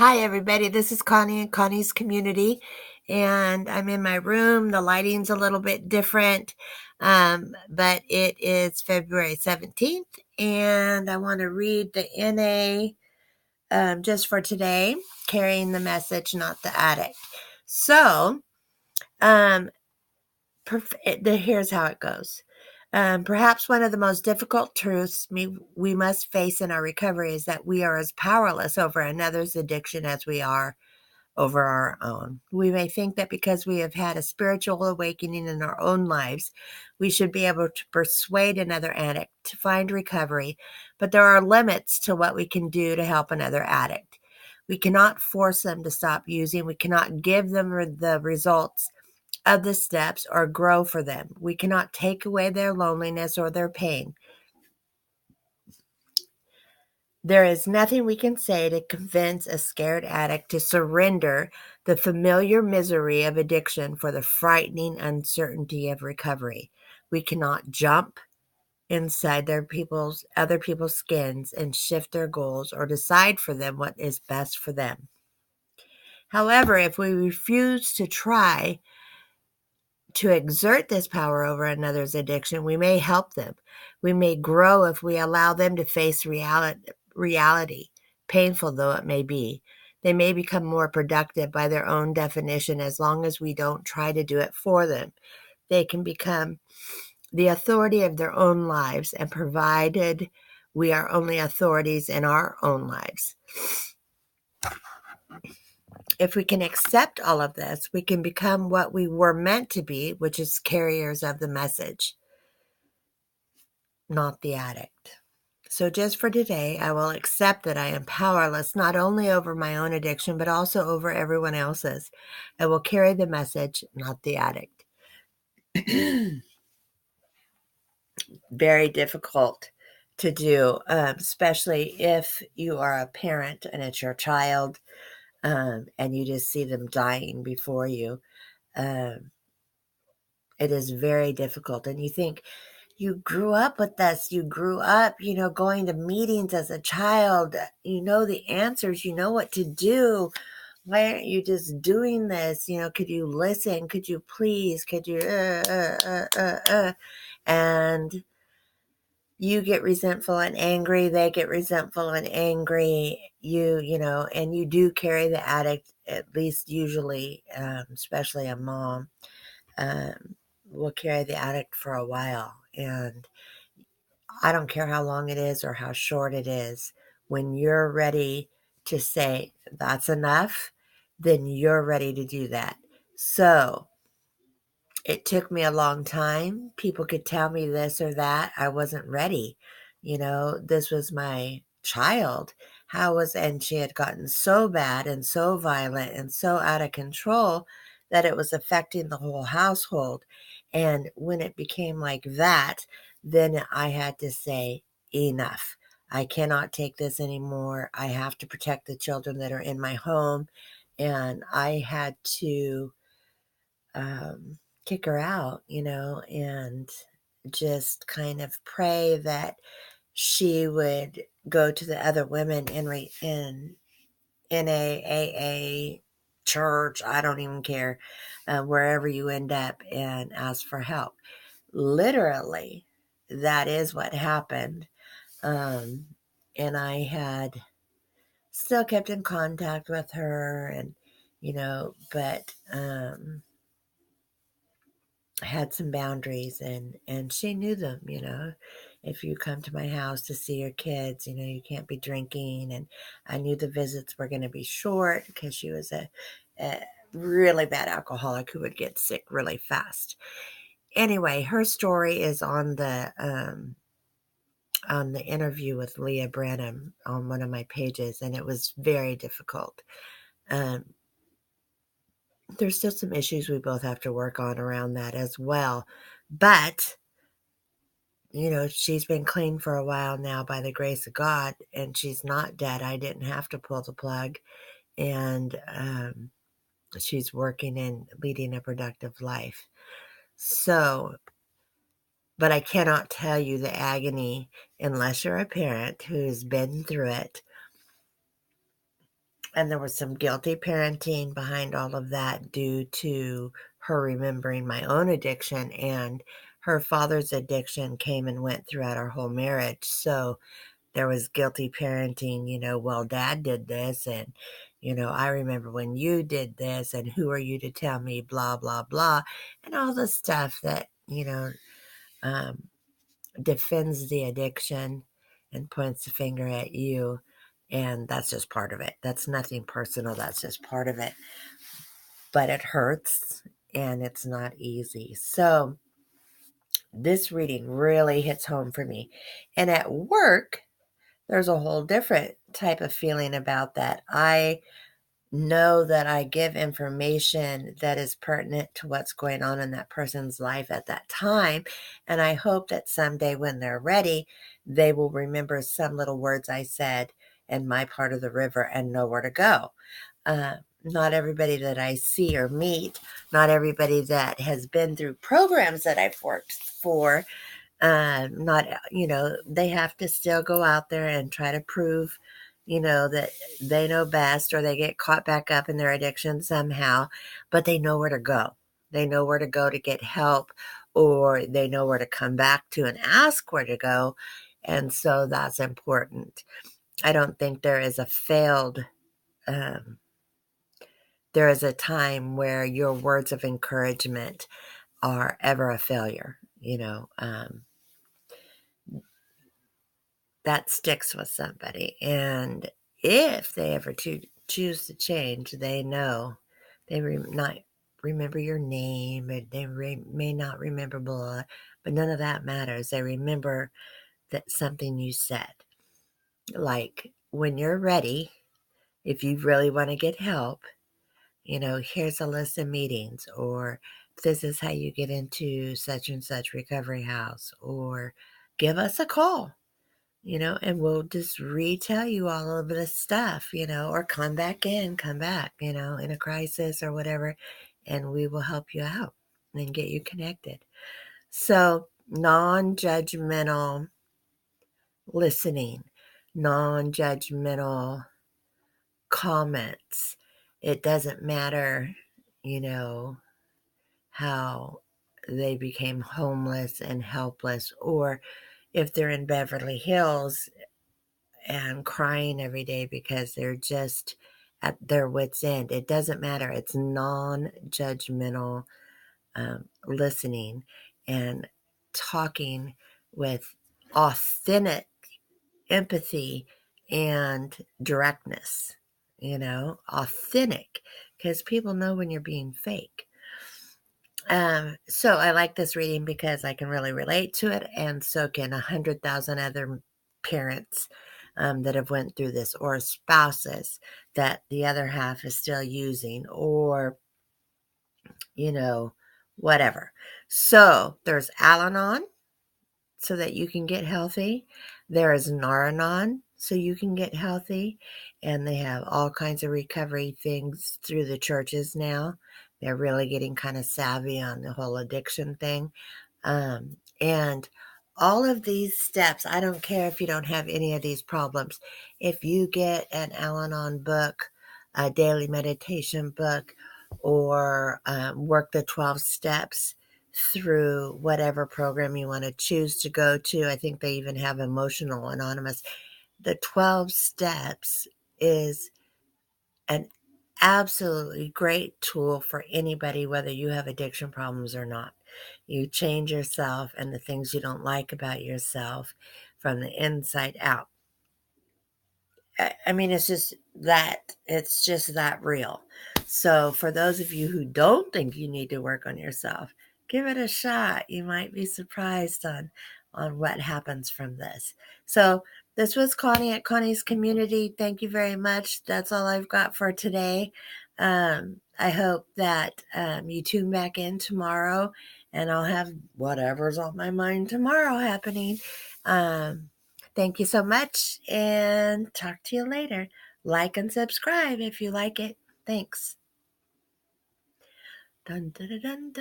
Hi, everybody. This is Connie and Connie's Community, and I'm in my room. The lighting's a little bit different, but it is February 17th, and I want to read the NA just for today, carrying the message, not the addict. So, um, here's how it goes. Perhaps one of the most difficult truths we must face in our recovery is that we are as powerless over another's addiction as we are over our own. We may think that because we have had a spiritual awakening in our own lives, we should be able to persuade another addict to find recovery, but there are limits to what we can do to help another addict. We cannot force them to stop using. We cannot give them the results of the steps or grow for them. We cannot take away their loneliness or their pain. There is nothing we can say to convince a scared addict to surrender the familiar misery of addiction for the frightening uncertainty of recovery. We cannot jump inside other people's skins and shift their goals or decide for them what is best for them. However, if we refuse to try to exert this power over another's addiction, we may help them. We may grow if we allow them to face reality, painful though it may be. They may become more productive by their own definition as long as we don't try to do it for them. They can become the authority of their own lives, and provided we are only authorities in our own lives. If we can accept all of this, we can become what we were meant to be, which is carriers of the message, not the addict. So just for today, I will accept that I am powerless not only over my own addiction, but also over everyone else's. I will carry the message, not the addict. Very difficult to do, especially if you are a parent and it's your child, and you just see them dying before you. Um, it is very difficult. And you think, you grew up with this. You grew up, going to meetings as a child. You know the answers. You know what to do. Why aren't you just doing this? Could you listen? Could you please? Could you, And you get resentful and angry. They get resentful and angry. And you do carry the addict, at least usually, especially a mom, will carry the addict for a while. And I don't care how long it is or how short it is. When you're ready to say that's enough, then you're ready to do that. So it took me a long time. People could tell me this or that. I wasn't ready. This was my child. And she had gotten so bad and so violent and so out of control that it was affecting the whole household. And when it became like that, then I had to say, enough. I cannot take this anymore. I have to protect the children that are in my home. And I had to kick her out, and just kind of pray that she would go to the other women in a church. I don't even care, wherever you end up, and ask for help. Literally, that is what happened. And I had still kept in contact with her, and but had some boundaries, and she knew them. If you come to my house to see your kids, you can't be drinking. And I knew the visits were going to be short because she was a really bad alcoholic who would get sick really fast. Anyway, her story is on the interview with Leah Branham on one of my pages, and it was very difficult. There's still some issues we both have to work on around that as well. But, she's been clean for a while now by the grace of God, and she's not dead. I didn't have to pull the plug. And she's working and leading a productive life. So, but I cannot tell you the agony unless you're a parent who's been through it. And there was some guilty parenting behind all of that due to her remembering my own addiction, and her father's addiction came and went throughout our whole marriage. So there was guilty parenting, well, dad did this, and, I remember when you did this, and who are you to tell me, blah, blah, blah, and all the stuff that, um, defends the addiction and points the finger at you. And that's just part of it. That's nothing personal. That's just part of it. But it hurts and it's not easy. So this reading really hits home for me. And at work, there's a whole different type of feeling about that. I know that I give information that is pertinent to what's going on in that person's life at that time. And I hope that someday when they're ready, they will remember some little words I said in my part of the river and know where to go. Not everybody that I see or meet, not everybody that has been through programs that I've worked for, not, they have to still go out there and try to prove, that they know best, or they get caught back up in their addiction somehow, but they know where to go. They know where to go to get help, or they know where to come back to and ask where to go. And so that's important. I don't think there is a failed, there is a time where your words of encouragement are ever a failure, that sticks with somebody. And if they ever choose to change, they know they not remember your name, and they may not remember blah, but none of that matters. They remember that something you said. Like, when you're ready, if you really want to get help, here's a list of meetings, or this is how you get into such and such recovery house, or give us a call. And we'll just retell you all of this stuff, or come back, in a crisis or whatever, and we will help you out and get you connected. So, non-judgmental listening, non-judgmental comments. It doesn't matter, how they became homeless and helpless, or if they're in Beverly Hills and crying every day because they're just at their wits' end. It doesn't matter. It's non-judgmental listening and talking with authentic empathy and directness. Authentic, because people know when you're being fake. So I like this reading because I can really relate to it, and so can 100,000 other parents that have went through this, or spouses that the other half is still using, or, whatever. So there's Al-Anon, so that you can get healthy. There is Nar-Anon, so you can get healthy. And they have all kinds of recovery things through the churches now. They're really getting kind of savvy on the whole addiction thing. And all of these steps, I don't care if you don't have any of these problems. If you get an Al-Anon book, a daily meditation book, or work the 12 steps through whatever program you want to choose to go to. I think they even have Emotional Anonymous. The 12 steps is an absolutely great tool for anybody, whether you have addiction problems or not. You change yourself and the things you don't like about yourself from the inside out. I mean, it's just that real. So for those of you who don't think you need to work on yourself, give it a shot. You might be surprised on what happens from this. So this was Connie at Connie's Community. Thank you very much. That's all I've got for today. I hope that you tune back in tomorrow, and I'll have whatever's on my mind tomorrow happening. Thank you so much, and talk to you later. Like and subscribe if you like it. Thanks. Dun, dun, dun, dun.